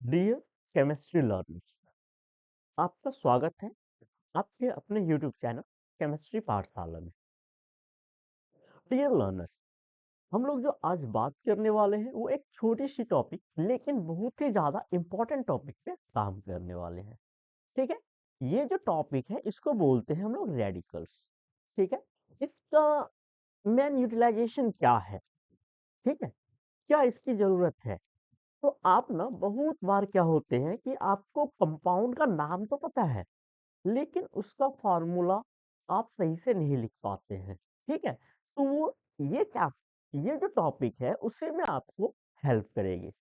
Dear chemistry learners, आपका स्वागत है आपके अपने यूट्यूब चैनल केमिस्ट्री पाठशाला में। डियर लर्नर्स, हम लोग जो आज बात करने वाले हैं वो एक छोटी सी टॉपिक लेकिन बहुत ही ज्यादा इम्पोर्टेंट टॉपिक पे काम करने वाले हैं। ठीक है, ये जो टॉपिक है इसको बोलते हैं हम लोग रेडिकल्स। ठीक है, इसका मेन यूटिलाइजेशन क्या है? ठीक है, क्या इसकी जरूरत है? तो आप ना बहुत बार क्या होते हैं कि आपको कंपाउंड का नाम तो पता है लेकिन उसका फॉर्मूला आप सही से नहीं लिख पाते हैं। ठीक है, तो वो ये चैप ये जो टॉपिक है उसे में आपको हेल्प करेगी।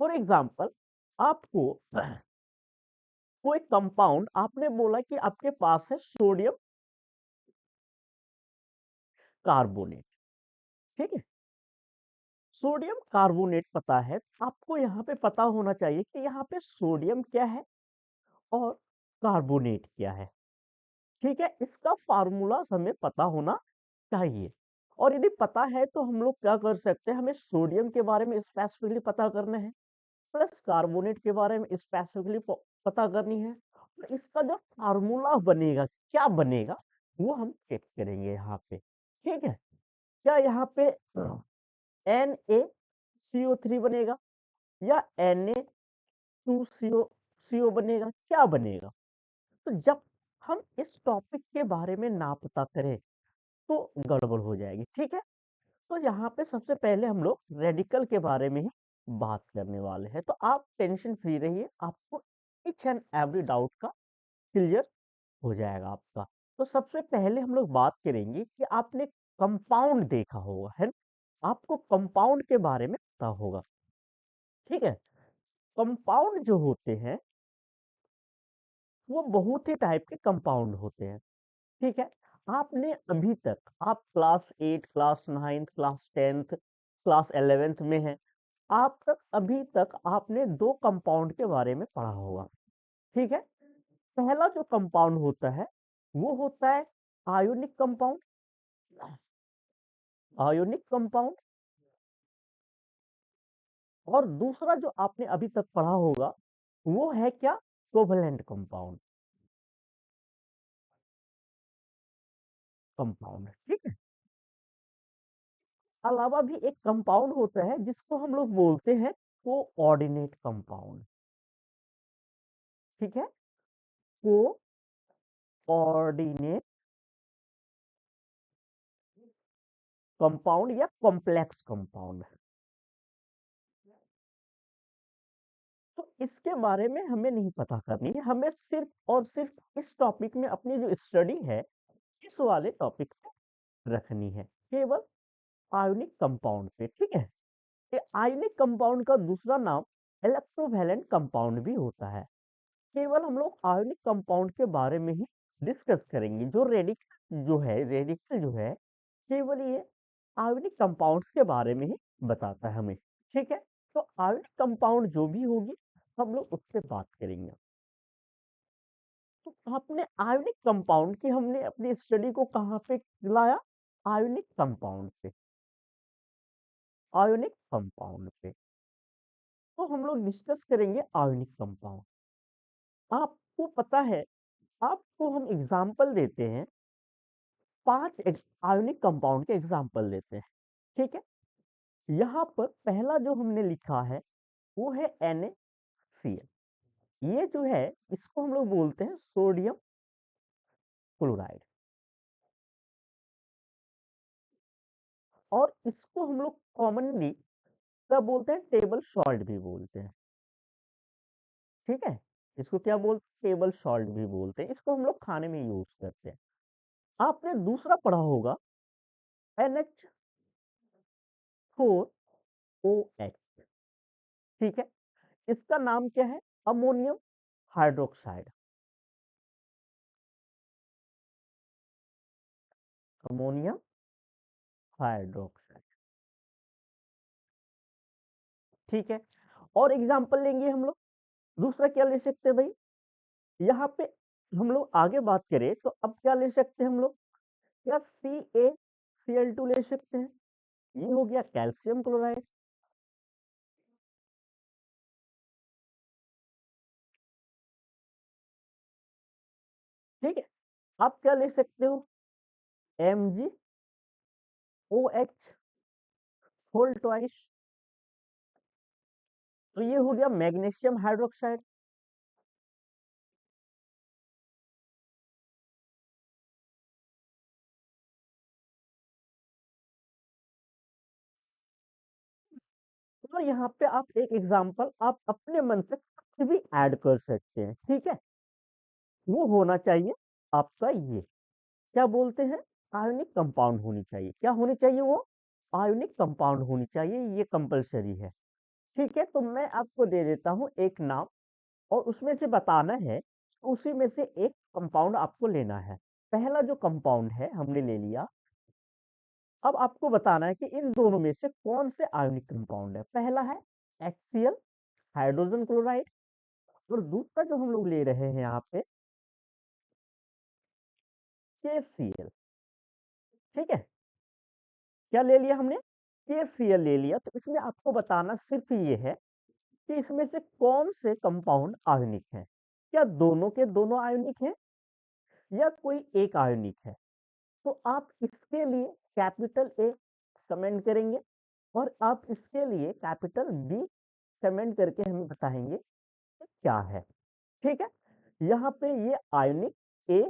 फॉर एग्जांपल, आपको कोई कंपाउंड आपने बोला कि आपके पास है सोडियम कार्बोनेट। ठीक है, सोडियम कार्बोनेट पता है तो आपको यहाँ पे पता होना चाहिए कि यहाँ पे सोडियम क्या है और कार्बोनेट क्या है। ठीक है, इसका फार्मूला हमें पता होना चाहिए। और यदि पता है तो हम लोग क्या कर सकते हैं, हमें सोडियम के बारे में स्पेसिफिकली पता करना है प्लस कार्बोनेट के बारे में स्पेसिफिकली पता करनी है। और इसका जो फार्मूला बनेगा क्या बनेगा वो हम चेक करेंगे यहाँ पे। ठीक है, क्या यहाँ पे Na CO3 बनेगा या Na2CO बनेगा, क्या बनेगा? तो जब हम इस टॉपिक के बारे में ना पता करें तो गड़बड़ हो जाएगी। ठीक है, तो यहाँ पे सबसे पहले हम लोग रेडिकल के बारे में ही बात करने वाले हैं। तो आप टेंशन फ्री रहिए, आपको ईच एंड एवरी डाउट का क्लियर हो जाएगा आपका। तो सबसे पहले हम लोग बात करेंगे कि आपने कंपाउंड देखा होगा, है ना? आपको कंपाउंड के बारे में पता होगा। ठीक है, कंपाउंड जो होते हैं वो बहुत ही टाइप के कंपाउंड होते हैं। ठीक है, आपने अभी तक आप क्लास 8 क्लास 9 क्लास 10 क्लास 11 में है, आप तक अभी तक आपने दो कंपाउंड के बारे में पढ़ा होगा। ठीक है, पहला जो कंपाउंड होता है वो होता है आयोनिक कंपाउंड। आयोनिक कंपाउंड, और दूसरा जो आपने अभी तक पढ़ा होगा वो है क्या? Covalent compound. कंपाउंड, ठीक है। अलावा भी एक कंपाउंड होता है जिसको हम लोग बोलते हैं कोऑर्डिनेट कंपाउंड। ठीक है, कोऑर्डिनेट कंपाउंड या कॉम्प्लेक्स कंपाउंड। तो इसके बारे में हमें नहीं पता करनी है, हमें सिर्फ और सिर्फ इस टॉपिक में अपनी जो स्टडी है इस वाले टॉपिक पे रखनी है, केवल आयोनिक कंपाउंड पे। ठीक है, ये आयोनिक कंपाउंड का दूसरा नाम इलेक्ट्रोवैलेंट कंपाउंड भी होता है। केवल हम लोग आयोनिक कंपाउंड के बारे में ही डिस्कस करेंगे। जो रेडिकल जो है केवल ये आयोनिक कंपाउंड्स के बारे में ही बताता है हमें। ठीक है, तो आयोनिक कंपाउंड जो भी होगी हम लोग उससे बात करेंगे। तो आपने आयोनिक कंपाउंड की हमने अपनी स्टडी को कहाँ पे लाया? आयोनिक कंपाउंड पे। आयोनिक कंपाउंड पे तो हम लोग डिस्कस करेंगे आयोनिक कंपाउंड। आपको पता है, आपको हम एग्जाम्पल देते हैं, 5 आयोनिक कंपाउंड के एग्जाम्पल देते हैं। ठीक है, यहाँ पर पहला जो हमने लिखा है वो है NaCl। ये जो है इसको हम लोग बोलते हैं सोडियम क्लोराइड, और इसको हम लोग कॉमनली क्या बोलते हैं? टेबल सॉल्ट भी बोलते हैं। ठीक है, इसको क्या बोलते हैं? टेबल सॉल्ट भी बोलते हैं। इसको हम लोग खाने में यूज करते हैं। आपने दूसरा पढ़ा होगा NH4OH। ठीक है, इसका नाम क्या है? Ammonium hydroxide. अमोनियम हाइड्रोक्साइड, ठीक है। और एग्जांपल लेंगे हम लोग, दूसरा क्या ले सकते हैं भाई? यहाँ पे हम लोग आगे बात करें तो अब क्या ले सकते हैं हम लोग? क्या CaCl2 ले सकते हैं? ये हो गया कैल्शियम क्लोराइड। आप क्या ले सकते हो, MgOH होल ट्वाइस, तो ये हो गया मैग्नीशियम हाइड्रोक्साइड। और यहाँ पे आप एक एग्जांपल आप अपने मन से कुछ भी ऐड कर सकते हैं, ठीक है। वो होना चाहिए आपका ये क्या बोलते हैं, आयोनिक कंपाउंड होनी चाहिए। क्या होनी चाहिए वो, आयोनिक कंपाउंड होनी चाहिए, ये कंपलसरी है। ठीक है, तो मैं आपको दे देता हूँ एक नाम और उसमें से बताना है, उसी में से एक कंपाउंड आपको लेना है। पहला जो कंपाउंड है हमने ले लिया, अब आपको बताना है कि इन दोनों में से कौन से आयोनिक कंपाउंड है। पहला है HCl हाइड्रोजन क्लोराइड, और दूसरा जो हम लोग ले रहे हैं यहाँ पे KCl। ठीक है, क्या ले लिया हमने, KCl ले लिया। तो इसमें आपको बताना सिर्फ ये है कि इसमें से कौन से कंपाउंड आयोनिक है, क्या दोनों के दोनों आयोनिक है या कोई एक आयोनिक है। तो आप इसके लिए कैपिटल ए कमेंट करेंगे और आप इसके लिए कैपिटल बी कमेंट करके हमें बताएंगे कि क्या है। ठीक है, यहाँ पे ये आयोनिक ए,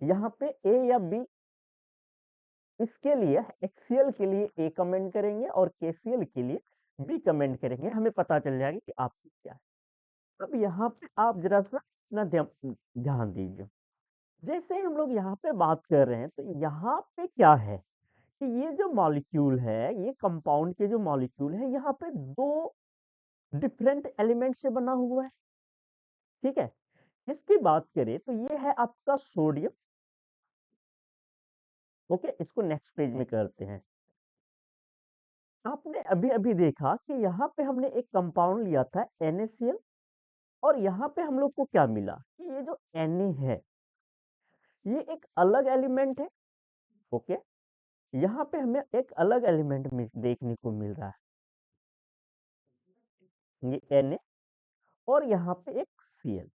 यहाँ पे ए या बी, इसके लिए HCl के लिए ए कमेंट करेंगे और KCl के लिए बी कमेंट करेंगे, हमें पता चल जाएगा कि आपकी क्या है। अब यहाँ पे आप जरा सा अपना ध्यान दीजिए। जैसे ही हम लोग यहाँ पे बात कर रहे हैं तो यहाँ पे क्या है कि ये जो मॉलिक्यूल है, ये कंपाउंड के जो मॉलिक्यूल है, यहाँ पे दो डिफरेंट एलिमेंट से बना हुआ है। ठीक है, इसकी बात करें तो ये है आपका सोडियम। ओके, इसको नेक्स्ट पेज में करते हैं। आपने अभी अभी देखा कि यहाँ पे हमने एक कंपाउंड लिया था NaCl, और यहाँ पे हम लोग को क्या मिला कि ये जो Na है ये एक अलग एलिमेंट है। ओके, यहाँ पे हमें एक अलग एलिमेंट में देखने को मिल रहा है, ये Na, और यहाँ पे एक Cl।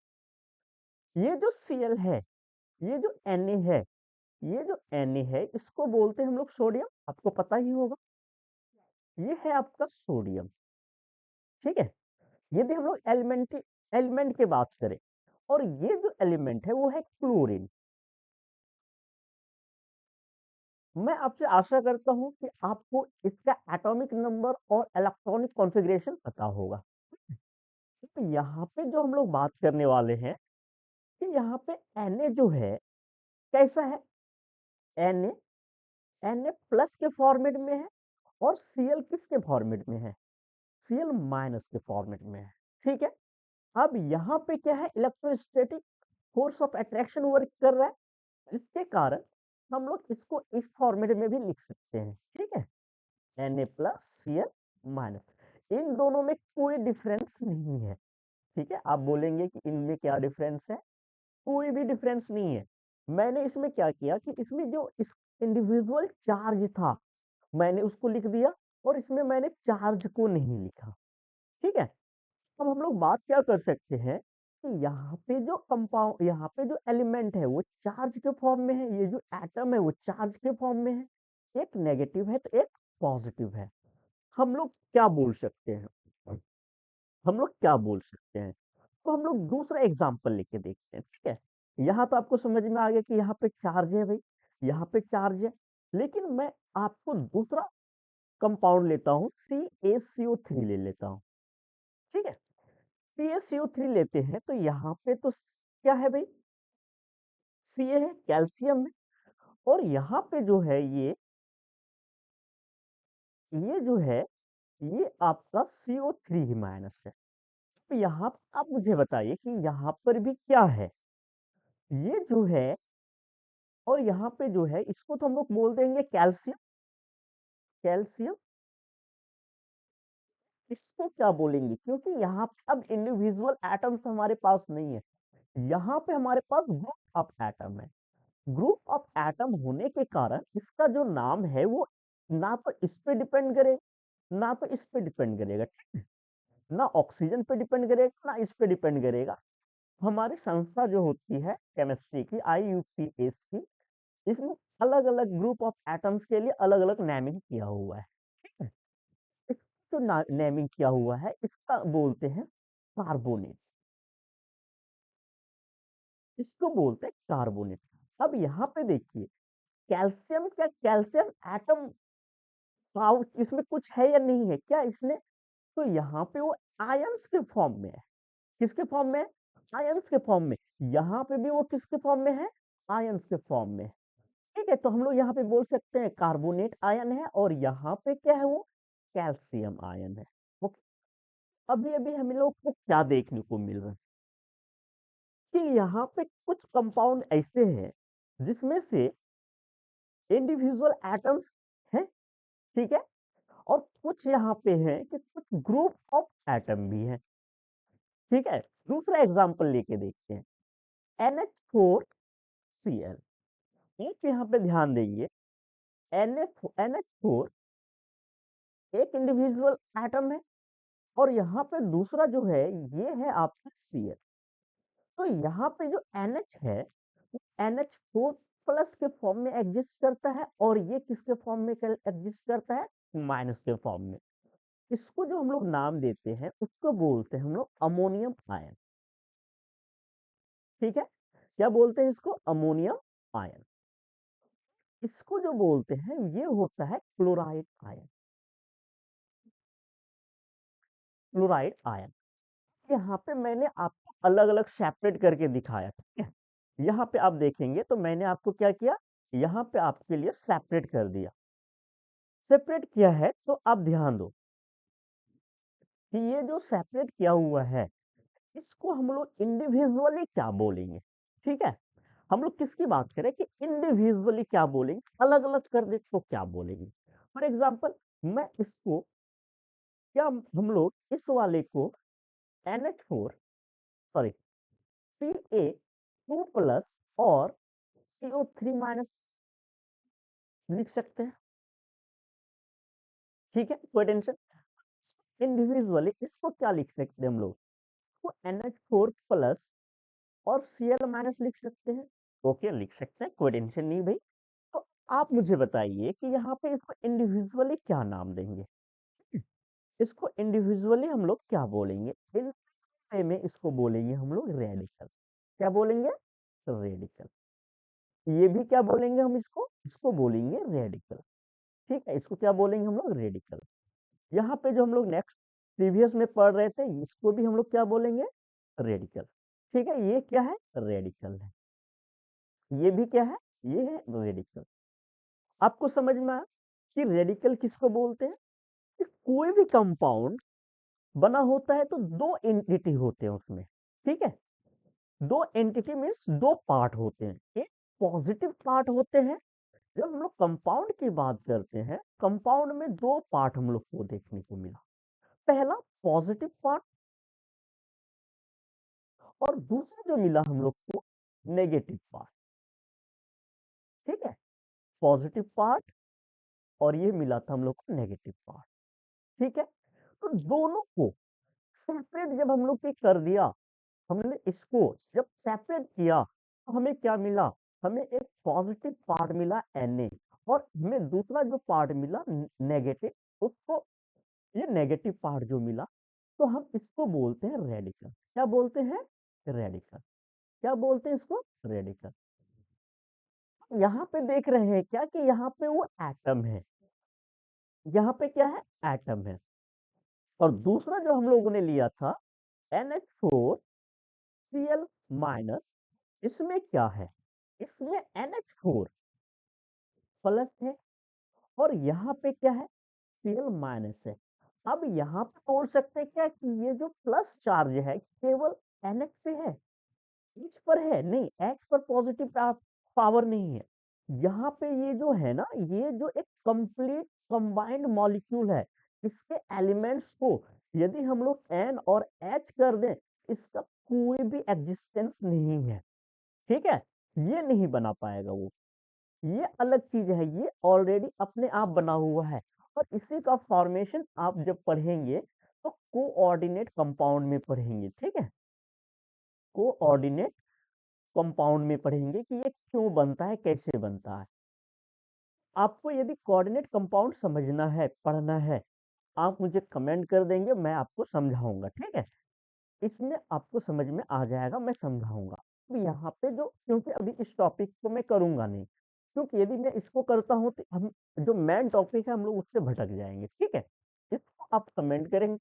ये जो Cl है, ये जो Na है, ये जो Na है इसको बोलते हैं हम लोग सोडियम, आपको पता ही होगा। ये है आपका सोडियम। ठीक है, यदि हम लोग एलिमेंट की बात करें, और ये जो एलिमेंट है वो है क्लोरीन। मैं आपसे आशा करता हूं कि आपको इसका एटॉमिक नंबर और इलेक्ट्रॉनिक कॉन्फ़िगरेशन पता होगा। तो यहाँ पे जो हम लोग बात करने वाले हैं कि यहाँ पे Na जो है कैसा है, Na Na प्लस के फॉर्मेट में है, और Cl किसके फॉर्मेट में है, Cl माइनस के फॉर्मेट में है। ठीक है, अब यहाँ पे क्या है, electrostatic force of attraction work कर रहा है, जिसके कारण हम लोग इसको इस फॉर्मेट में भी लिख सकते हैं। ठीक है, Na प्लस Cl माइनस, इन दोनों में कोई डिफरेंस नहीं है। ठीक है, आप बोलेंगे कि इनमें क्या डिफरेंस है, कोई भी डिफरेंस नहीं है। मैंने इसमें क्या किया कि इसमें जो इस इंडिविजुअल चार्ज था मैंने उसको लिख दिया, और इसमें मैंने चार्ज को नहीं लिखा। ठीक है, अब हम लोग बात क्या कर सकते हैं कि यहाँ पे जो कंपाउंड, यहाँ पे जो एलिमेंट है वो चार्ज के फॉर्म में है, ये जो एटम है वो चार्ज के फॉर्म में है, एक नेगेटिव है तो एक पॉजिटिव है। हम लोग क्या बोल सकते हैं, हम लोग क्या बोल सकते हैं, तो हम लोग दूसरा एग्जांपल लेके देखते हैं। ठीक है, यहाँ तो आपको समझ में आ गया कि यहाँ पे चार्ज है भाई, यहाँ पे चार्ज है, लेकिन मैं आपको दूसरा कंपाउंड लेता हूँ, CaCO3 ले लेता हूँ। ठीक है, CaCO3 लेते हैं तो यहाँ पे तो क्या है भाई, Ca है, कैल्शियम है, और यहाँ पे जो है ये जो है ये आपका CO3 ही माइनस है। तो यहाँ आप मुझे बताइए कि यहाँ पर भी क्या है, ये जो है, और यहाँ पे जो है इसको तो हम लोग बोल देंगे कैल्शियम। कैल्शियम, इसको क्या बोलेंगे, क्योंकि यहाँ पे अब इंडिविजुअल एटम्स हमारे पास नहीं है, यहाँ पे हमारे पास ग्रुप ऑफ एटम है। ग्रुप ऑफ एटम होने के कारण इसका जो नाम है वो ना तो इस पे डिपेंड करेगा, ना तो इस पे डिपेंड करेगा। ठीक है, ना ऑक्सीजन पे डिपेंड करेगा, ना इस पे डिपेंड करेगा, हमारी संस्था जो होती है केमिस्ट्री की IUPAC, इसमें अलग अलग ग्रुप ऑफ एटम्स के लिए अलग अलग नेमिंग किया हुआ है। ठीक है, इसको नेमिंग किया हुआ है, इसका बोलते हैं कार्बोनेट, इसको बोलते हैं कार्बोनेट। अब यहाँ पे देखिए, कैल्शियम, क्या कैल्शियम एटम इसमें कुछ है या नहीं है क्या इसमें? तो यहाँ पे वो आयंस के फॉर्म में है। किसके फॉर्म में? आयंस के फॉर्म में। यहाँ पे भी वो किसके फॉर्म में है? आयंस के फॉर्म में। ठीक है, तो हम लोग यहाँ पे बोल सकते हैं कार्बोनेट आयन है, और यहाँ पे क्या है? वो कैल्शियम आयन है। वो अभी अभी हम लोग को क्या देखने को मिल रहा है कि यहाँ पे कुछ कंपाउंड ऐसे हैं जिसमें से इंडिविजुअल एटम्स हैं, ठीक है, और कुछ यहाँ पे हैं कि कुछ ग्रुप ऑफ एटम भी हैं। ठीक है, दूसरा एग्जांपल लेके देखते हैं, NH4Cl। एक यहाँ पे ध्यान देंगे, NH4 एक इंडिविजुअल एटम है, और यहाँ पे दूसरा जो है ये है आपका Cl। तो यहाँ पे जो NH है वो NH4 प्लस के फॉर्म में एग्जिस्ट करता है, और ये किसके फॉर्म में एग्जिस्ट करता है? माइनस के फॉर्म में। इसको जो हम लोग नाम देते हैं उसको बोलते हैं हम लोग अमोनियम आयन। ठीक है, क्या बोलते हैं इसको? Ammonium ion. इसको जो बोलते हैं ये होता है क्लोराइड आयन। क्लोराइड आयन, यहाँ पे मैंने आपको अलग अलग सेपरेट करके दिखाया, ठीक है। यहाँ पे आप देखेंगे तो मैंने आपको क्या किया, यहाँ पे आपके लिए सेपरेट कर दिया। सेपरेट किया है तो आप ध्यान दो कि ये जो सेपरेट किया हुआ है इसको हम लोग इंडिविजुअली क्या बोलेंगे? ठीक है, हम लोग किसकी बात करें कि इंडिविजुअली क्या बोलेंगे, अलग अलग कर दे तो क्या बोलेंगे? फॉर एग्जाम्पल, मैं इसको क्या, हम लोग इस वाले को NH4, सॉरी, Ca2 प्लस और CO3 माइनस लिख सकते हैं। ठीक है, कोई टेंशन। इंडिविजुअली इसको क्या लिख सकते हैं हम लोग? तो NH4 प्लस और Cl माइनस लिख सकते हैं। ओके, लिख सकते हैं, कोई टेंशन नहीं भाई। तो आप मुझे बताइए कि यहाँ पे इसको इंडिविजुअली क्या नाम देंगे? इसको इंडिविजुअली हम लोग क्या बोलेंगे? इन में इसको बोलेंगे हम लोग रेडिकल। क्या बोलेंगे? रेडिकल। ये भी क्या बोलेंगे हम इसको? इसको बोलेंगे रेडिकल। ठीक है, इसको क्या बोलेंगे हम लोग? रेडिकल। यहाँ पे जो हम लोग नेक्स्ट प्रीवियस में पढ़ रहे थे इसको भी हम लोग क्या बोलेंगे? रेडिकल। ठीक है, ये क्या है? रेडिकल है। ये भी क्या है? ये है रेडिकल। आपको समझ में आया कि रेडिकल किसको बोलते हैं? कि कोई भी कंपाउंड बना होता है तो दो एंटिटी होते हैं उसमें। ठीक है, दो एंटिटी मीन्स दो पार्ट होते हैं। एक पॉजिटिव पार्ट होते हैं। जब हम लोग कंपाउंड की बात करते हैं, कंपाउंड में दो पार्ट हम लोग को देखने को मिला। पहला पॉजिटिव पार्ट, और दूसरा जो मिला हम लोग को नेगेटिव पार्ट। ठीक है, पॉजिटिव पार्ट और ये मिला था हम लोग को नेगेटिव पार्ट। ठीक है, तो दोनों को सेपरेट जब हम लोग ने कर दिया, हमने इसको जब सेपरेट किया तो हमें क्या मिला? हमें एक पॉजिटिव पार्ट मिला Na, और हमें दूसरा जो पार्ट मिला नेगेटिव, उसको, ये नेगेटिव पार्ट जो मिला, तो हम इसको बोलते हैं रेडिकल। क्या बोलते हैं? रेडिकल। क्या बोलते हैं इसको? रेडिकल। यहाँ पे देख रहे हैं क्या कि यहाँ पे वो एटम है, यहाँ पे क्या है? एटम है। और दूसरा जो हम लोगों ने लिया था NH4Cl माइनस, इसमें क्या है? इसमें NH4 प्लस है, और यहाँ पे क्या है? Cl माइनस है। अब यहाँ पे बोल सकते हैं क्या कि ये जो प्लस चार्ज है केवल NH पे है, H पर है नहीं, H पर पॉजिटिव पावर नहीं है। यहाँ पे ये जो है ना, ये जो एक कंप्लीट कंबाइंड मॉलिक्यूल है, इसके एलिमेंट्स को यदि हम लोग N और H कर दें, इसका कोई भी एग्जिस्टेंस नहीं है। ठीक है, ये नहीं बना पाएगा वो, ये अलग चीज है, ये ऑलरेडी अपने आप बना हुआ है। और इसी का फॉर्मेशन आप जब पढ़ेंगे तो कोऑर्डिनेट कंपाउंड में पढ़ेंगे। ठीक है, कोऑर्डिनेट कंपाउंड में पढ़ेंगे कि ये क्यों बनता है, कैसे बनता है। आपको यदि कोऑर्डिनेट कंपाउंड समझना है, पढ़ना है, आप मुझे कमेंट कर देंगे, मैं आपको समझाऊंगा, ठीक है। इसमें आपको समझ में आ जाएगा, मैं समझाऊंगा। तो यहाँ पे जो, क्योंकि अभी इस टॉपिक को मैं करूंगा नहीं, क्योंकि यदि मैं इसको करता हूँ तो हम जो मेन टॉपिक है हम लोग उससे भटक जाएंगे, ठीक है। इसको आप कमेंट करेंगे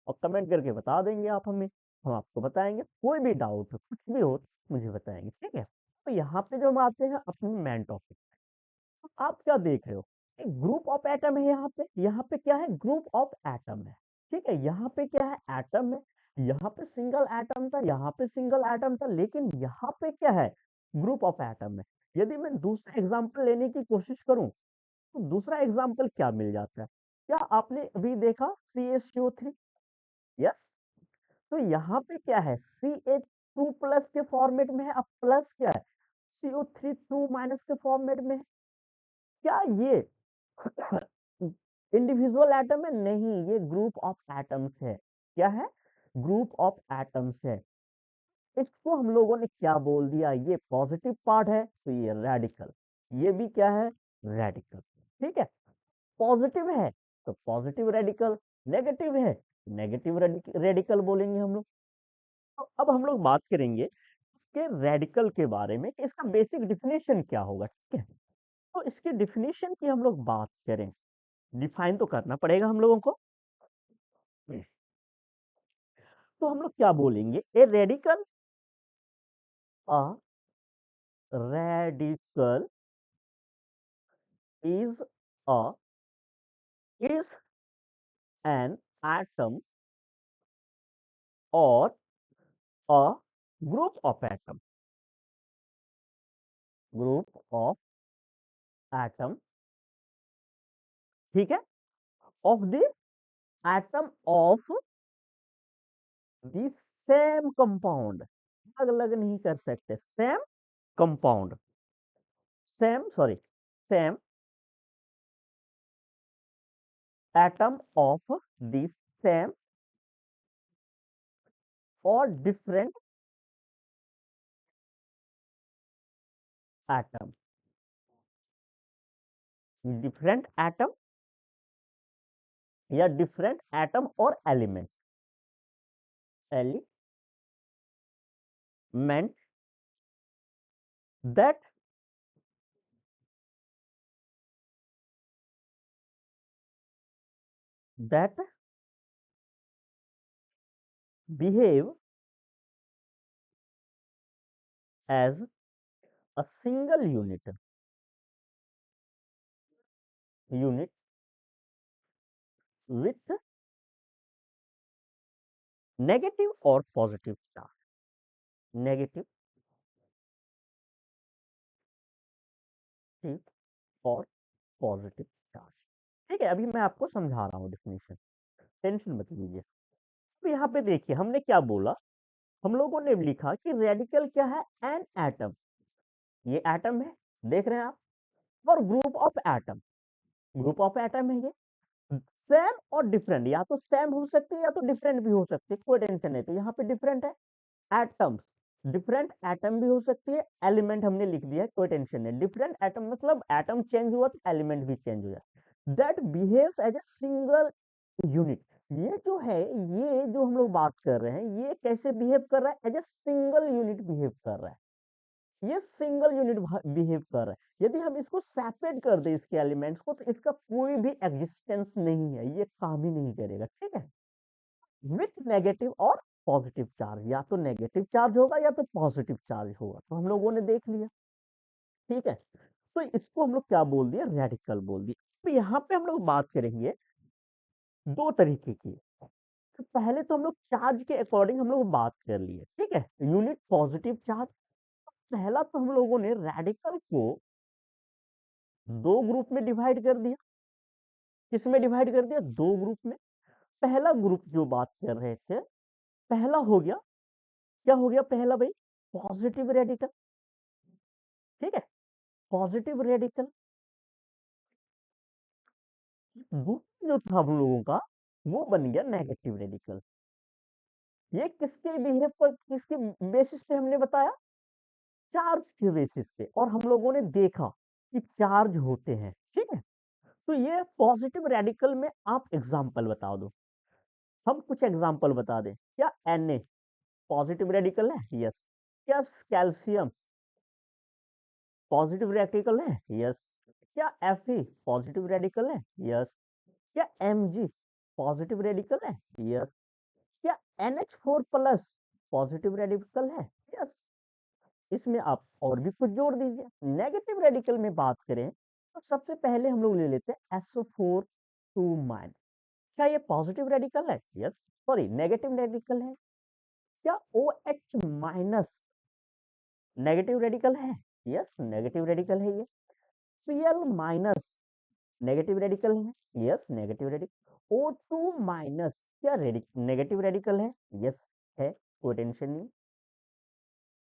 और कमेंट करके बता देंगे आप हमें, हम आपको बताएंगे। कोई भी डाउट हो, कुछ भी हो तो मुझे बताएंगे, ठीक है। तो यहाँ पे जो हम आते हैं अपने मेन टॉपिक, तो आप क्या देख रहे हो, एक ग्रुप ऑफ एटम है यहाँ पे क्या है, ग्रुप ऑफ एटम है, ठीक है। यहाँ पे क्या है, एटम है। यहाँ पे सिंगल एटम था, यहाँ पे सिंगल एटम था, लेकिन यहाँ पे क्या है, ग्रुप ऑफ एटम है। यदि मैं दूसरा एग्जांपल लेने की कोशिश करूं तो दूसरा एग्जांपल क्या मिल जाता है, क्या आपने अभी देखा CaCO3, यस। तो यहाँ पे क्या है, CH2 प्लस के फॉर्मेट में है, अब प्लस क्या है, CO3 2 माइनस के फॉर्मेट में है। क्या ये इंडिविजुअल एटम है, नहीं, ये ग्रुप ऑफ एटम्स है। क्या है, ग्रुप ऑफ एटम्स है। इसको हम लोगों ने क्या बोल दिया, ये पॉजिटिव पार्ट है तो ये रेडिकल, ये भी क्या है, रेडिकल, ठीक है। पॉजिटिव है तो पॉजिटिव रेडिकल, नेगेटिव है नेगेटिव रेडिकल बोलेंगे हम लोग। तो अब हम लोग बात करेंगे इसके रेडिकल के बारे में कि इसका बेसिक डिफिनेशन क्या होगा, ठीक है। तो इसके डिफिनेशन की हम लोग बात करें, डिफाइन तो करना पड़ेगा हम लोगों को। तो हम लोग क्या बोलेंगे, a radical, a radical is a is an atom और a group of atom, group of atom, ठीक है, of the atom of the same compound, अलग अलग नहीं कर सकते, same compound, same atom of the same और डिफरेंट एटम, डिफरेंट एटम या डिफरेंट एटम और element that that behave as a single unit with negative और पॉजिटिव चार्ज, नेगेटिव, ठीक, और पॉजिटिव चार्ज, ठीक है। अभी मैं आपको समझा रहा हूँ डिफिनेशन, टेंशन मत लीजिए। तो यहाँ पे देखिए हमने क्या बोला, हम लोगों ने लिखा कि रेडिकल क्या है, एन एटम, ये एटम है, देख रहे हैं आप, और group of atom, group of atom है ये, सेम और डिफरेंट, या तो सेम हो सकते हैं या तो डिफरेंट भी हो सकते हैं, कोई टेंशन नहीं। तो यहाँ पे डिफरेंट है, एटम्स, डिफरेंट एटम भी हो सकती है, एलिमेंट हमने लिख दिया है, कोई टेंशन नहीं। डिफरेंट एटम मतलब एटम चेंज हुआ तो एलिमेंट भी चेंज हो जाए, that behaves as a single unit. ये जो है, ये जो हम लोग बात कर रहे हैं, ये कैसे बिहेव कर रहा है, as a single unit behave कर रहा है, ये सिंगल यूनिट बिहेव कर रहा है। यदि हम इसको सेपरेट कर दे इसके एलिमेंट्स को, तो इसका कोई भी एग्जिस्टेंस नहीं है, ये काम ही नहीं करेगा, ठीक है। विथ नेगेटिव और पॉजिटिव चार्ज, या तो नेगेटिव चार्ज होगा या तो पॉजिटिव चार्ज होगा, तो हम लोगों ने देख लिया, ठीक है। तो इसको हम लोग क्या बोल दिया, रेडिकल बोल दिया। तो यहाँ पे हम लोग बात करेंगे दो तरीके की। तो पहले तो हम लोग चार्ज के अकॉर्डिंग हम लोग बात कर लिए, ठीक है, यूनिट पॉजिटिव चार्ज। पहला तो हम लोगों ने रेडिकल को दो ग्रुप में डिवाइड कर दिया, किसमें डिवाइड कर दिया, दो ग्रुप में। पहला ग्रुप जो बात कर रहे थे, पहला हो गया, क्या हो गया पहला भाई, पॉजिटिव रेडिकल, ठीक है, पॉजिटिव रेडिकल। दूसरा जो था हम लोगों का, वो बन गया नेगेटिव रेडिकल, ये किसके बिहेव पर, किसके बेसिस पे हमने बताया? चार्ज के बेसिस पे। और हम लोगों ने देखा कि चार्ज होते हैं, ठीक है। तो ये पॉजिटिव रेडिकल में आप एग्जाम्पल बता दो, हम कुछ एग्जाम्पल बता दें। क्या Na पॉजिटिव रेडिकल है? यस। क्या कैल्शियम पॉजिटिव रेडिकल है? यस। क्या Fe पॉजिटिव रेडिकल है? यस। क्या Mg पॉजिटिव रेडिकल है? यस। क्या NH4 प्लस पॉजिटिव रेडिकल है? यस। इसमें आप और भी कुछ जोड़ दीजिए। नेगेटिव रेडिकल में बात करें तो सबसे पहले हम लोग ले लेते हैं SO4 2 माइनस। क्या ये पॉजिटिव रेडिकल है? यस। सॉरी, नेगेटिव रेडिकल है। क्या OH माइनस नेगेटिव रेडिकल है? यस, नेगेटिव रेडिकल है ये। Cl माइनस नेगेटिव रेडिकल है? Yes, negative radical. O2 minus क्या नेगेटिव रेडिकल है? यस है, कोई टेंशन नहीं।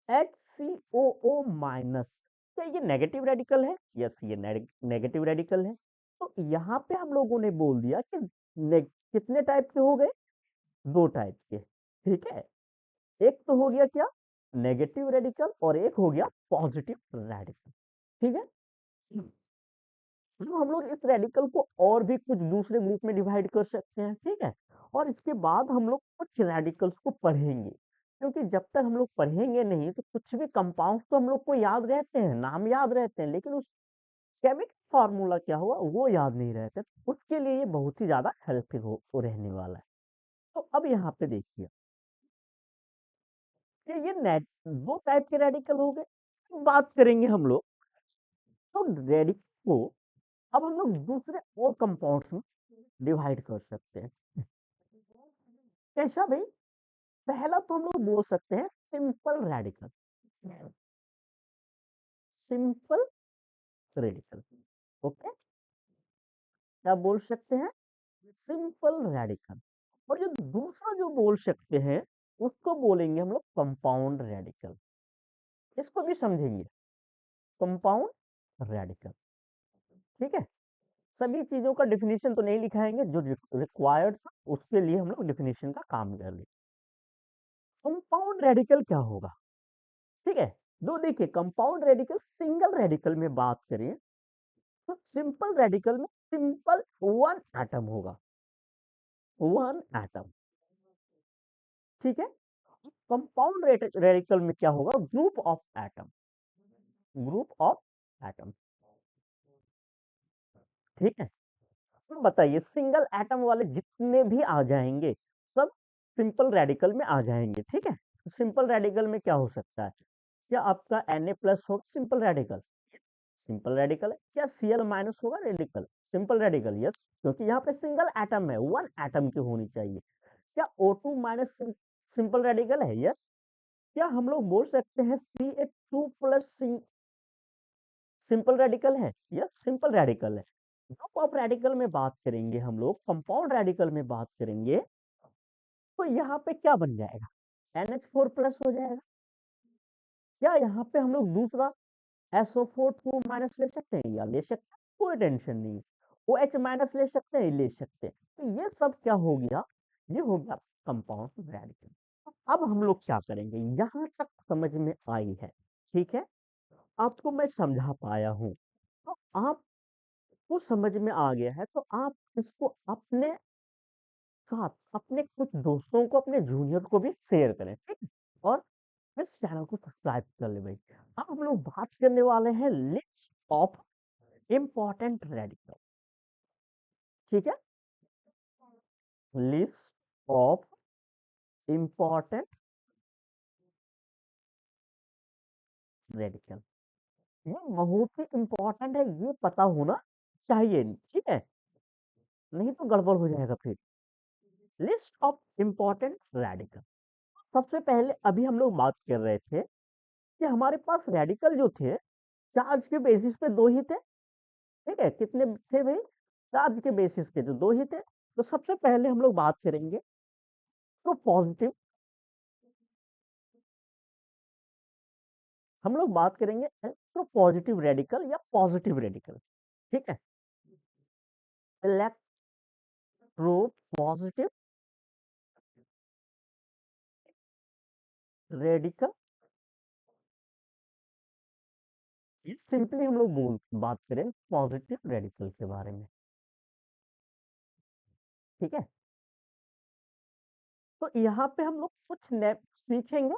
HCOO माइनस क्या ये नेगेटिव रेडिकल है? यस, ये नेगेटिव रेडिकल है। तो यहाँ पे हम लोगों ने बोल दिया कि कितने टाइप के हो गए? दो टाइप के, ठीक है। एक तो हो गया क्या? नेगेटिव रेडिकल, और एक हो गया पॉजिटिव रेडिकल, ठीक है। तो हम लोग इस रेडिकल को और भी कुछ दूसरे ग्रुप में डिवाइड कर सकते हैं, ठीक है। और इसके बाद हम लोग कुछ रेडिकल्स को पढ़ेंगे, क्योंकि जब तक हम लोग पढ़ेंगे नहीं तो कुछ भी कंपाउंड तो हम लोग को याद रहते हैं, नाम याद रहते हैं, लेकिन उस केमिकल फार्मूला क्या हुआ वो याद नहीं रहता। उसके लिए ये बहुत ही ज्यादा हेल्पफुल हो रहने वाला है। तो अब यहाँ पे देखिए कि ये नेट दो टाइप के रेडिकल हो गए। बात करेंगे हम लोग तो रेडिकल को अब हम लोग दूसरे और कंपाउंड्स में डिवाइड कर सकते हैं। कैसा भाई? पहला तो हम लोग बोल सकते हैं simple radical. Simple radical, okay, क्या बोल सकते हैं? Simple radical. और जो दूसरा जो बोल सकते हैं उसको बोलेंगे हम लोग कंपाउंड रेडिकल। इसको भी समझेंगे, कंपाउंड रेडिकल, ठीक है। सभी चीजों का डिफिनीशन तो नहीं लिखाएंगे, जो रिक्वायर्ड था उसके लिए हम लोग डिफिनीशन का काम कर ले। कंपाउंड रेडिकल क्या होगा? ठीक है। दो देखिए, कंपाउंड रेडिकल सिंगल रेडिकल में बात करें तो सिंपल रेडिकल में सिंपल वन एटम होगा, वन एटम, ठीक है। कंपाउंड रेडिकल में क्या होगा? Group of atom, group of atom, ठीक है। तो बताइए, सिंगल एटम वाले जितने भी आ जाएंगे सब सिंपल रेडिकल में आ जाएंगे, ठीक है। सिंपल रेडिकल में क्या हो सकता है? क्या आपका Na प्लस होगा सिंपल रेडिकल? सिंपल रेडिकल है। क्या Cl माइनस होगा रेडिकल? सिंपल रेडिकल, यस, क्योंकि यहाँ पे सिंगल एटम है, वन एटम की होनी चाहिए। क्या O2 माइनस सिंपल रेडिकल है? यस। क्या हम लोग बोल सकते हैं CH2 प्लस सिंपल रेडिकल है? यस, सिंपल रेडिकल है। ग्रुप ऑफ रेडिकल में बात करेंगे हम लोग, कंपाउंड रेडिकल में बात करेंगे तो यहाँ पे क्या बन जाएगा? NH4 प्लस हो जाएगा। क्या यहाँ पे हम लोग दूसरा SO4 2 माइनस ले सकते हैं? या ले सकते हैं, कोई टेंशन नहीं। OH माइनस ले सकते हैं, ले सकते हैं। तो ये सब क्या हो गया? ये हो गया कंपाउंड रेडिकल। अब हम लोग क्या करेंगे? यहाँ तक समझ में आई है, ठीक है। आपको मैं समझा पाया हूँ, तो आपको समझ में आ गया है, तो आप इसको अपने साथ अपने कुछ दोस्तों को, अपने जूनियर को भी शेयर करें, ठीक है। और इस चैनल को सब्सक्राइब कर ले भाई। अब हम लोग बात करने वाले हैं लिस्ट ऑफ इम्पोर्टेंट रेडिकल, ठीक है। लिस्ट ऑफ इम्पोर्टेंट रेडिकल, ये बहुत ही इम्पोर्टेंट है, ये पता होना चाहिए, ठीक है, नहीं तो गड़बड़ हो जाएगा फिर। लिस्ट ऑफ इम्पोर्टेंट रेडिकल, सबसे पहले अभी हम लोग बात कर रहे थे कि हमारे पास रेडिकल जो थे चार्ज के बेसिस पे दो ही थे, ठीक है। कितने थे भाई? चार्ज के बेसिस पे तो दो ही थे। तो सबसे पहले हम लोग बात करेंगे तो पॉजिटिव, हम लोग बात करेंगे तो पॉजिटिव रेडिकल या पॉजिटिव रेडिकल, ठीक है। इलेक्ट्रो पॉजिटिव रेडिकल, ये सिंपली हम लोग बोल बात करें पॉजिटिव रेडिकल के बारे में, ठीक है। तो यहाँ पे हम लोग कुछ सीखेंगे।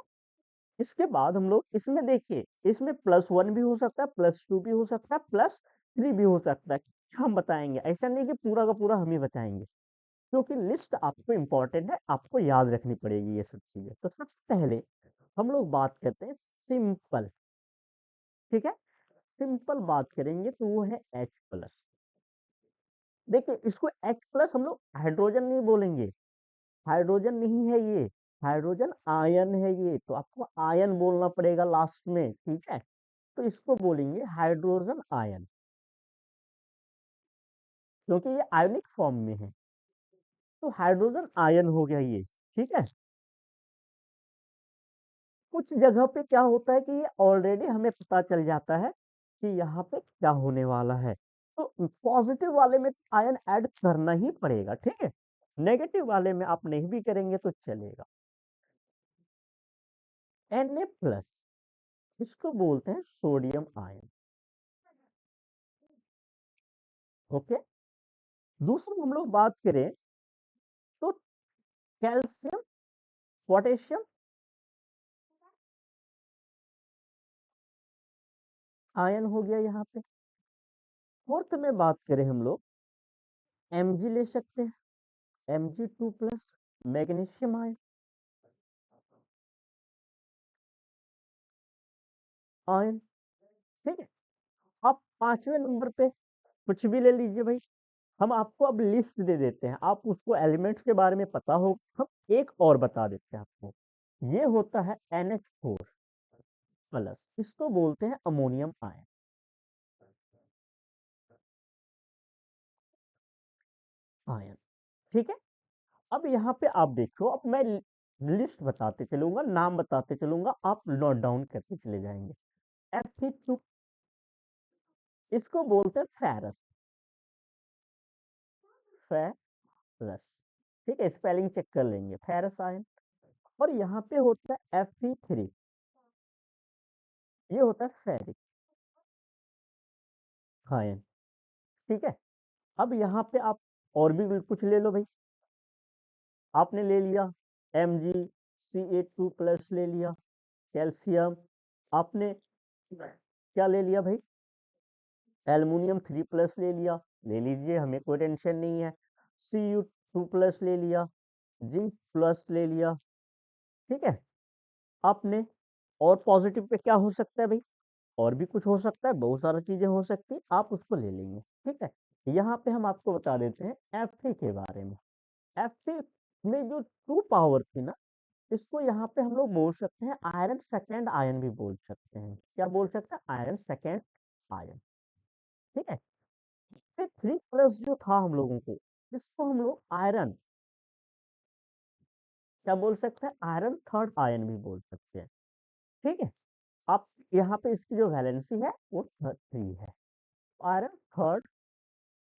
इसके बाद हम लोग इसमें देखिए, इसमें +1 भी हो सकता है, +2 भी हो सकता है, +3 भी हो सकता है। हम बताएंगे, ऐसा नहीं कि पूरा का पूरा हम ही बताएंगे, क्योंकि लिस्ट आपको इम्पोर्टेंट है, आपको याद रखनी पड़ेगी ये सब चीजें। तो सबसे पहले हम लोग बात करते हैं सिंपल, ठीक है। सिंपल बात करेंगे तो वो है H+। देखिए इसको H+ हम लोग हाइड्रोजन नहीं बोलेंगे, हाइड्रोजन नहीं है ये, हाइड्रोजन आयन है ये, तो आपको आयन बोलना पड़ेगा लास्ट में, ठीक है। तो इसको बोलेंगे हाइड्रोजन आयन, क्योंकि ये आयनिक फॉर्म में है। तो हाइड्रोजन आयन हो गया ये, ठीक है। कुछ जगह पे क्या होता है कि ये ऑलरेडी हमें पता चल जाता है कि यहाँ पे क्या होने वाला है, तो पॉजिटिव वाले में आयन ऐड करना ही पड़ेगा, ठीक है। नेगेटिव वाले में आप नहीं भी करेंगे तो चलेगा। Na+, इसको बोलते हैं सोडियम आयन, ओके। दूसरा हम लोग बात करें तो कैल्शियम, पोटेशियम आयन हो गया यहाँ पे। फोर्थ में बात करें हम लोग Mg ले सकते हैं, Mg2+, मैग्नीशियम आयन, आयन, ठीक है। अब पांचवें नंबर पे कुछ भी ले लीजिए भाई, हम आपको अब लिस्ट दे देते हैं, आप उसको एलिमेंट्स के बारे में पता हो, हम एक और बता देते हैं आपको। ये होता है NH4+, इसको बोलते हैं अमोनियम आयन, आयन, ठीक है। अब यहाँ पे आप देखो, अब मैं लिस्ट बताते चलूंगा, नाम बताते चलूंगा, आप नोट डाउन करते चले जाएंगे। Fe2, इसको बोलते हैं फेरस, फेरस, ठीक है, स्पेलिंग चेक कर लेंगे, फेरस आयन। और यहाँ पे होता है Fe3, ये होता है फेरिक आयन, ठीक है। अब यहाँ पे आप और भी कुछ ले लो भाई, आपने ले लिया Mg, Ca2+ ले लिया, कैल्शियम, आपने क्या ले लिया भाई, एल्युमिनियम 3+ ले लिया, ले लीजिए, हमें कोई टेंशन नहीं है। Cu2+ ले लिया, Zn+ ले लिया, ठीक है। आपने और पॉजिटिव पे क्या हो सकता है भाई, और भी कुछ हो सकता है, बहुत सारी चीजें हो सकती है, आप उसको ले लेंगे, ठीक है। यहाँ पे हम आपको बता देते हैं Fe के बारे में। Fe में जो ट्रू पावर थी ना, इसको यहाँ पे हम लोग बोल सकते हैं आयरन सेकेंड आयन भी बोल सकते हैं। क्या बोल सकते हैं, आयरन सेकेंड आयन, ठीक है। फिर 3+ जो था हम लोगों को, इसको हम लोग आयरन क्या बोल सकते हैं, आयरन थर्ड आयन भी बोल सकते हैं, ठीक है। आप यहाँ पे इसकी जो वैलेंसी है वो 3 है, आयरन थर्ड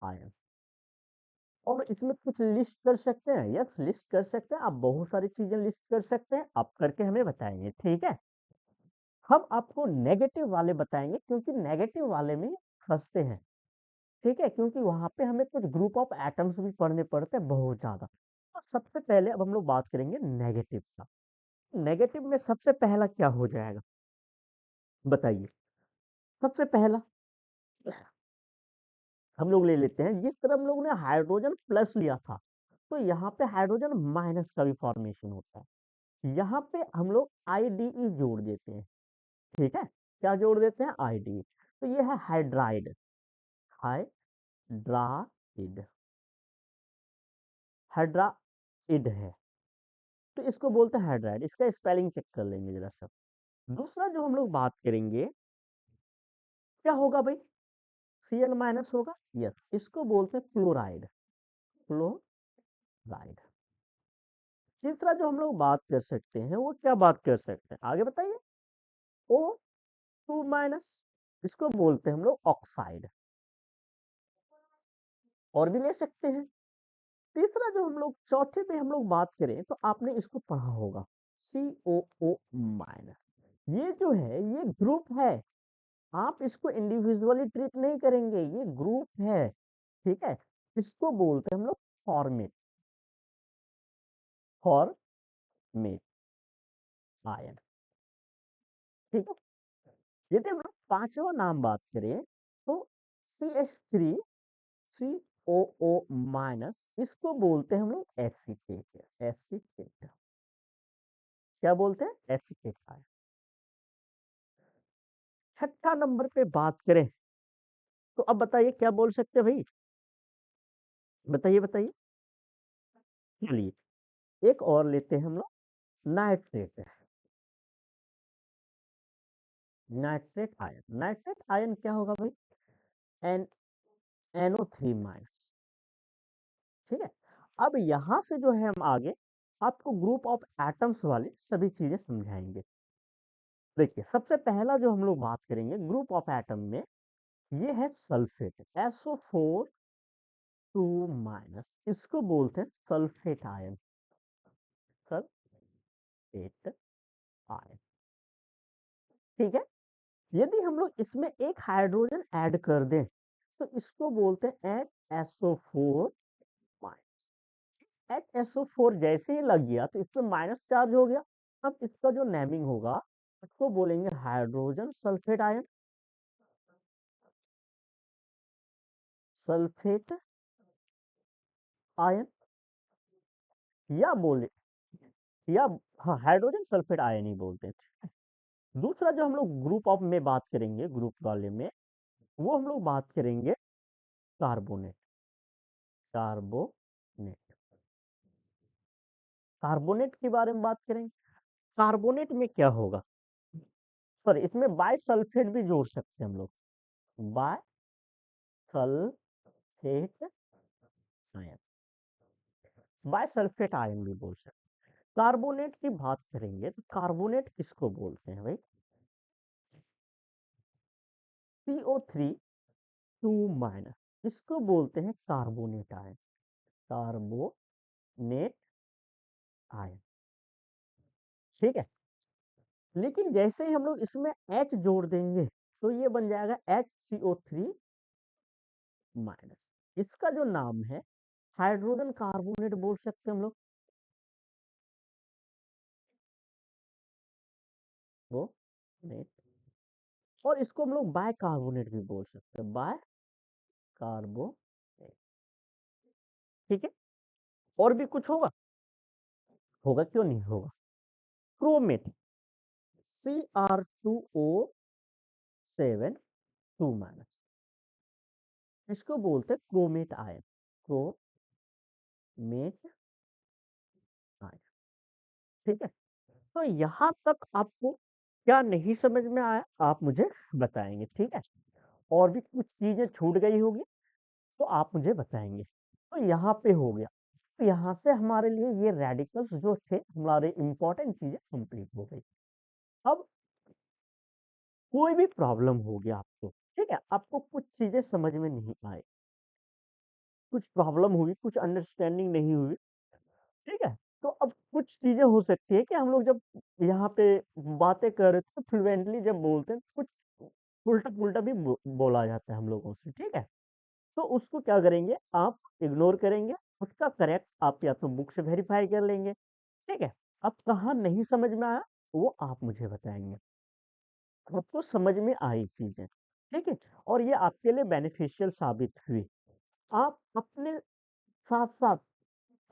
आयन। और इसमें कुछ लिस्ट कर सकते हैं, यस लिस्ट कर सकते हैं, आप बहुत सारी चीजें लिस्ट कर सकते हैं, आप करके हमें बताएंगे, ठीक है। हम आपको नेगेटिव वाले बताएंगे, क्योंकि नेगेटिव वाले में फंसते हैं, ठीक है, क्योंकि वहां पे हमें कुछ ग्रुप ऑफ एटम्स भी पढ़ने पड़ते हैं बहुत ज्यादा। तो सबसे पहले अब हम लोग बात करेंगे नेगेटिव का। नेगेटिव में सबसे पहला क्या हो जाएगा, बताइए। सबसे पहला हम लोग ले लेते हैं, जिस तरह हम लोग ने हाइड्रोजन प्लस लिया था, तो यहाँ पे हाइड्रोजन माइनस का भी फॉर्मेशन होता है। यहाँ पे हम लोग आईडीई जोड़ देते हैं, ठीक है। क्या जोड़ देते हैं, आईडीई। तो ये है हाइड्राइड, हाइड्राइड, हाइड्राइड है, तो इसको बोलते हैं हाइड्राइड। इसका स्पेलिंग चेक कर लेंगे जरा सब। दूसरा जो हम लोग बात करेंगे, क्या होगा भाई, Cl- होगा, यस, इसको बोलते हैं फ्लोराइड, फ्लोराइड। तीसरा जो हम लोग बात कर सकते हैं, वो क्या बात कर सकते हैं, आगे बताइए। O2-, इसको बोलते हैं हम लोग ऑक्साइड, और भी ले सकते हैं। तीसरा जो हम लोग चौथे पे हम लोग बात करें, तो आपने इसको पढ़ा होगा, COO माइनस। ये जो है ये ग्रुप है, आप इसको इंडिविजुअली ट्रीट नहीं करेंगे, ये ग्रुप है, ठीक है। इसको बोलते हैं हम लोग फॉर्मेट, फॉर्मेट आयन, ठीक है। यदि हम लोग पांचवा नाम बात करें तो CH3 COO माइनस, इसको बोलते हैं हम लोग एसीटेट, एसीटेट। क्या बोलते हैं? Acetate ion. छठा नंबर पे बात करें तो अब बताइए क्या बोल सकते हैं भाई, बताइए बताइए। चलिए एक और लेते हैं हम लोग, nitrate, nitrate ion. Nitrate ion क्या होगा भाई? एन NO3 माइनस, ठीक है। अब यहां से जो है हम आगे आपको ग्रुप ऑफ एटम्स वाले सभी चीजें समझाएंगे। देखिए सबसे पहला जो हम लोग बात करेंगे ग्रुप ऑफ एटम में, ये है सल्फेट, SO4 2 माइनस, इसको बोलते हैं सल्फेट आयन, सल्फेट आयन, ठीक है। यदि हम लोग इसमें एक हाइड्रोजन ऐड कर दें तो इसको बोलते हैं HSO4 माइनस। HSO4 जैसे ही लग गया तो इसमें माइनस चार्ज हो गया, अब इसका जो नेमिंग होगा उसको बोलेंगे hydrogen sulphate ion, sulphate ion, या बोले या हाँ हाइड्रोजन सल्फेट आयन ही बोलते हैं। दूसरा जो हम लोग ग्रुप ऑफ में बात करेंगे, ग्रुप वाले में, वो हम लोग बात करेंगे कार्बोनेट, कार्बोनेट, कार्बोनेट के बारे में बात करेंगे। कार्बोनेट में क्या होगा, सॉरी इसमें बाय सल्फेट भी जोड़ सकते हैं हम लोग, bisulphate ion, bisulphate ion भी बोल सकते हैं। कार्बोनेट की बात करेंगे तो कार्बोनेट किसको बोलते हैं भाई? CO3 2 माइनस, इसको बोलते हैं कार्बोनेट आयन, कार्बोनेट आयन, ठीक है। लेकिन जैसे ही हम लोग इसमें H जोड़ देंगे तो ये बन जाएगा HCO3 माइनस, इसका जो नाम है हाइड्रोजन कार्बोनेट बोल सकते हैं हम लोग, वो नेट। और इसको हम लोग बाय कार्बोनेट भी बोल सकते हैं, बाय कार्बोनेट, ठीक है। और भी कुछ होगा? होगा, क्यों नहीं होगा। क्रोमेट, Cr2O7 2 माइनस, इसको बोलते हैं क्रोमेट आयन, क्रोमेट आयन, ठीक है। तो यहाँ तक आपको क्या नहीं समझ में आया आप मुझे बताएंगे, ठीक है। और भी कुछ चीजें छूट गई होगी तो आप मुझे बताएंगे। तो यहाँ पे हो गया, तो यहाँ से हमारे लिए ये रेडिकल्स जो थे हमारे इंपॉर्टेंट चीजें कंप्लीट हो गई। अब कोई भी प्रॉब्लम हो गया आपको, ठीक है, आपको कुछ चीजें समझ में नहीं आए, कुछ प्रॉब्लम हुई, कुछ अंडरस्टैंडिंग नहीं हुई, ठीक है। तो अब कुछ चीजें हो सकती है कि हम लोग जब यहाँ पे बातें कर रहे थे तो फ्लुएंटली जब बोलते हैं तो कुछ उल्टा पुल्टा भी बोला जाता है हम लोगों से, ठीक है। तो उसको क्या करेंगे, आप इग्नोर करेंगे, उसका करेक्ट आप या तो बुक से वेरीफाई कर लेंगे, ठीक है। अब कहाँ नहीं समझ में आया वो आप मुझे बताएंगे, आपको समझ में आई चीजें, ठीक है। और ये आपके लिए बेनिफिशियल साबित हुई। आप अपने साथ साथ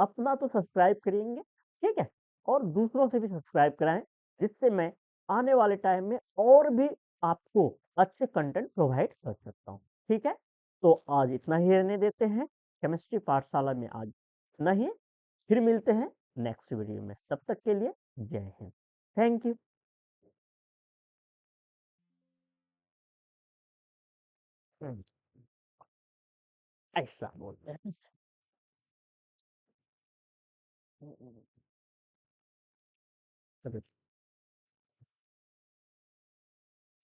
अपना तो सब्सक्राइब करेंगे, ठीक है, और दूसरों से भी सब्सक्राइब कराएं, जिससे मैं आने वाले टाइम में और भी आपको अच्छे कंटेंट प्रोवाइड कर सकता हूँ, ठीक है। तो आज इतना ही रहने देते हैं, केमिस्ट्री पाठशाला में आज इतना ही, फिर मिलते हैं नेक्स्ट वीडियो में, तब तक के लिए जय हिंद, थैंक यू। ऐसा बोलते हैं।